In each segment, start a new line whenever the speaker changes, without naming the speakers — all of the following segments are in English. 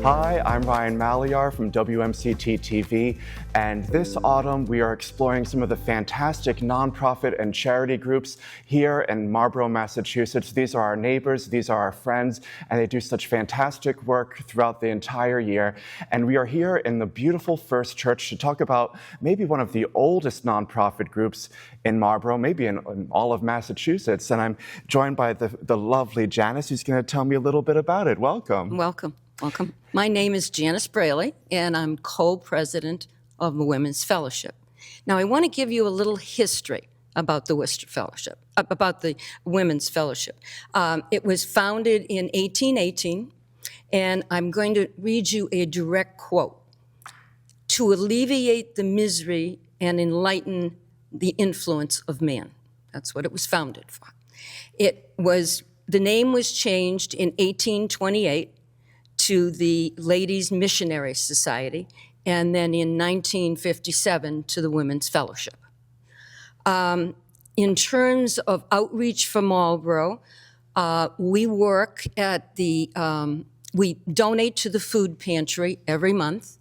Hi, I'm Ryan Malyar from WMCT-TV, and this autumn we are exploring some of the fantastic nonprofit and charity groups here in Marlborough, Massachusetts. These are our neighbors, these are our friends, and they do such fantastic work throughout the entire year. And we are here in the beautiful First Church to talk about maybe one of the oldest nonprofit groups in Marlborough, maybe in all of Massachusetts. And I'm joined by the lovely Janice, who's going to tell me a little bit about it. Welcome.
Welcome. Welcome. My name is Janice Brailey, and I'm co-president of the Women's Fellowship. Now, I want to give you a little history about the Worcester Fellowship, about the Women's Fellowship. It was founded in 1818, and I'm going to read you a direct quote. "To alleviate the misery and enlighten the influence of man." That's what it was founded for. The name was changed in 1828 to the Ladies Missionary Society, and then in 1957 to the Women's Fellowship. In terms of outreach for Marlborough, we work at we donate to the food pantry every month.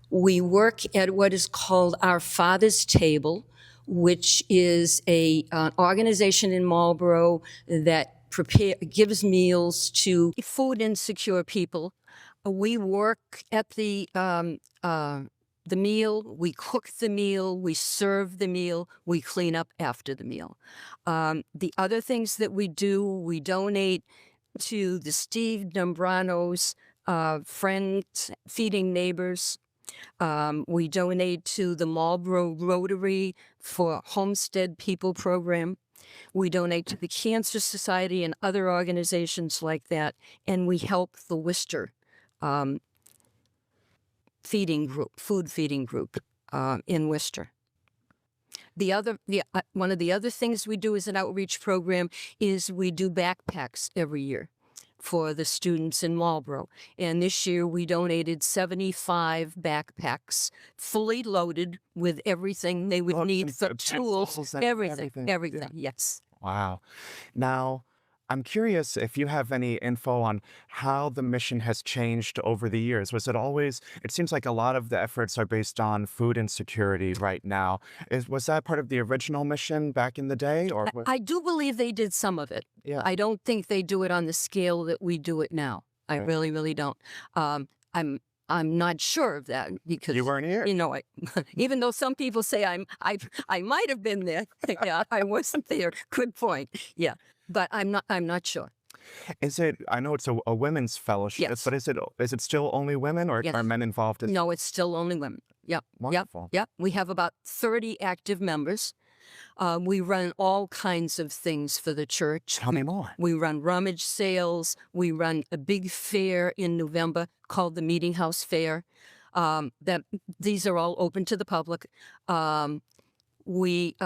We work at what is called our Father's Table, which is an organization in Marlborough that gives meals to food insecure people. We work at the meal, we cook the meal, we serve the meal, we clean up after the meal. The other things that we do, we donate to the Steve Dombrano's Friends Feeding Neighbors. We donate to the Marlborough Rotary for Homestead People program. We donate to the Cancer Society and other organizations like that, and we help the Worcester food feeding group in Worcester. One of the other things we do as an outreach program is we do backpacks every year for the students in Marlborough. And this year we donated 75 backpacks, fully loaded with everything they would need for tools, everything, yeah. Yes.
Wow. Now, I'm curious if you have any info on how the mission has changed over the years. Was it always, it seems like a lot of the efforts are based on food insecurity right now. Was that part of the original mission back in the day? Or
I do believe they did some of it.
Yeah.
I don't think they do it on the scale that we do it now. I really, really don't. I'm not sure of that because
you weren't here.
You know, even though some people say I might have been there. Yeah, I wasn't there. Good point. Yeah. But I'm not sure.
Is it? I know it's a women's fellowship,
Yes.
but is it still only women, or
Yes.
are men involved?
No, it's still only women. Yep.
Wonderful.
Yep. We have about 30 active members. We run all kinds of things for the church.
Tell me more.
We run rummage sales. We run a big fair in November called the Meeting House Fair. These are all open to the public. We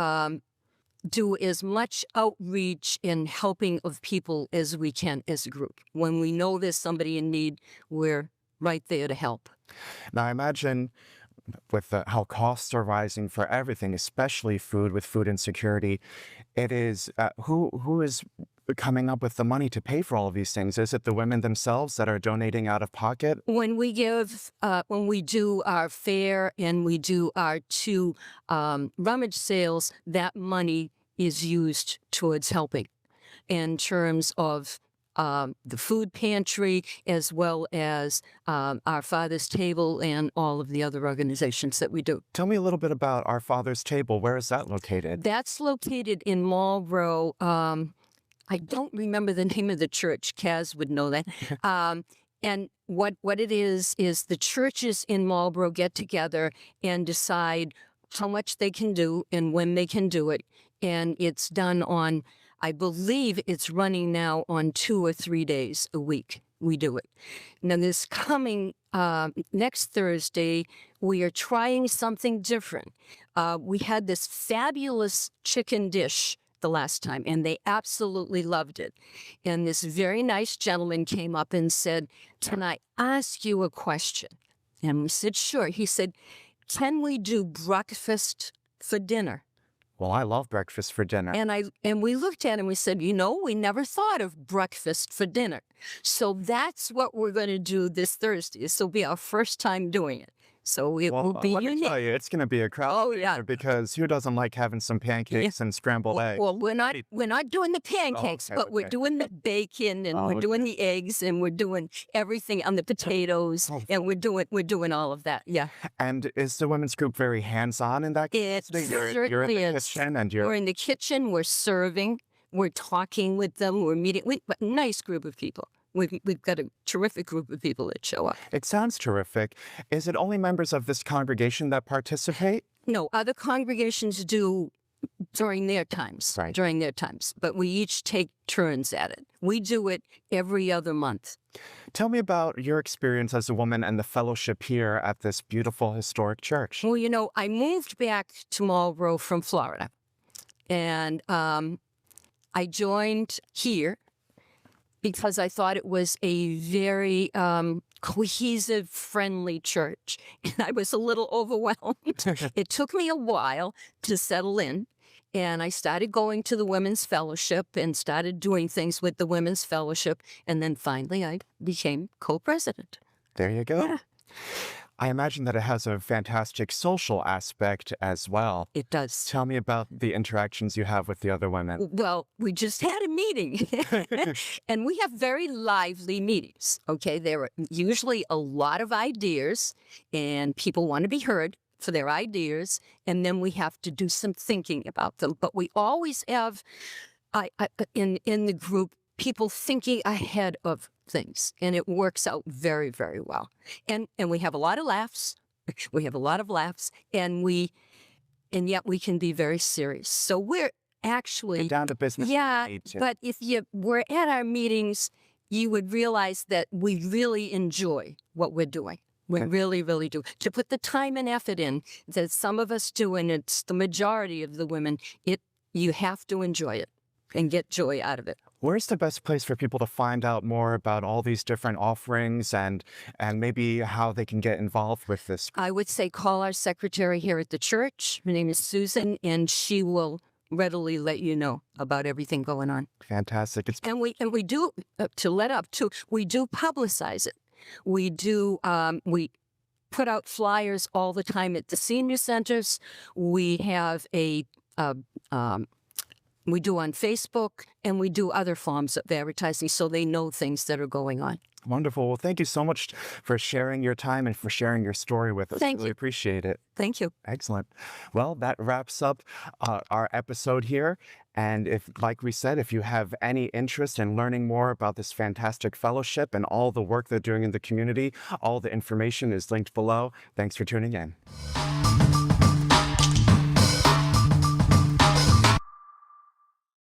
do as much outreach and helping of people as we can as a group. When we know there's somebody in need, we're right there to help.
Now, I imagine with how costs are rising for everything, especially food, with food insecurity, it is who is coming up with the money to pay for all of these things? Is it the women themselves that are donating out of pocket?
When we do our fair and we do our two rummage sales, that money is used towards helping in terms of the food pantry, as well as our Father's Table and all of the other organizations that we do.
Tell me a little bit about our Father's Table. Where is that located?
That's located in Marlborough. I don't remember the name of the church. Kaz would know that. And what it is the churches in Marlborough get together and decide how much they can do and when they can do it. And it's done on, I believe it's running now on 2 or 3 days a week. We do it. Now, this coming next Thursday, we are trying something different. We had this fabulous chicken dish the last time, and they absolutely loved it. And this very nice gentleman came up and said, "Can I ask you a question?" And we said, "Sure." He said, "Can we do breakfast for dinner?"
Well, I love breakfast for dinner.
And we looked at it and we said, we never thought of breakfast for dinner. So that's what we're going to do this Thursday. This will be our first time doing it. So it will be
let me
unique.
tell you, it's going to be a crowd.
Oh, yeah.
Because who doesn't like having some pancakes and scrambled eggs?
Well, we're not doing the pancakes, but we're doing the bacon and we're doing the eggs and we're doing everything on the potatoes and we're doing all of that. Yeah.
And is the women's group very hands-on in that?
It
You're in the kitchen and
we're in the kitchen. We're serving. We're talking with them. We're meeting. Nice group of people. We've got a terrific group of people that show up.
It sounds terrific. Is it only members of this congregation that participate?
No, other congregations do during their times.
Right.
During their times. But we each take turns at it. We do it every other month.
Tell me about your experience as a woman and the fellowship here at this beautiful historic church.
Well, I moved back to Marlborough from Florida. And I joined here because I thought it was a very cohesive, friendly church. And I was a little overwhelmed. It took me a while to settle in. And I started going to the Women's Fellowship and started doing things with the Women's Fellowship. And then finally, I became co-president.
There you go.
Yeah.
I imagine that it has a fantastic social aspect as well.
It does.
Tell me about the interactions you have with the other women.
Well, we just had a meeting, and we have very lively meetings, okay? There are usually a lot of ideas, and people want to be heard for their ideas, and then we have to do some thinking about them. But we always have, in the group, people thinking ahead of things, and it works out very, very well. And we have a lot of laughs. We have a lot of laughs, and yet we can be very serious. So we're actually
Get down to business.
Yeah, but if you were at our meetings, you would realize that we really enjoy what we're doing. We really, really do. To put the time and effort in that some of us do, and it's the majority of the women, you have to enjoy it and get joy out of it.
Where's the best place for people to find out more about all these different offerings and maybe how they can get involved with this?
I would say call our secretary here at the church. Her name is Susan, and she will readily let you know about everything going on.
Fantastic.
And we do, to let up too, we do publicize it. We do, we put out flyers all the time at the senior centers. We have we do on Facebook, and we do other forms of advertising so they know things that are going on.
Wonderful. Well, thank you so much for sharing your time and for sharing your story with us.
Thank
really
you.
Appreciate it.
Thank you.
Excellent. Well, that wraps up our episode here. And like we said, if you have any interest in learning more about this fantastic fellowship and all the work they're doing in the community, all the information is linked below. Thanks for tuning in.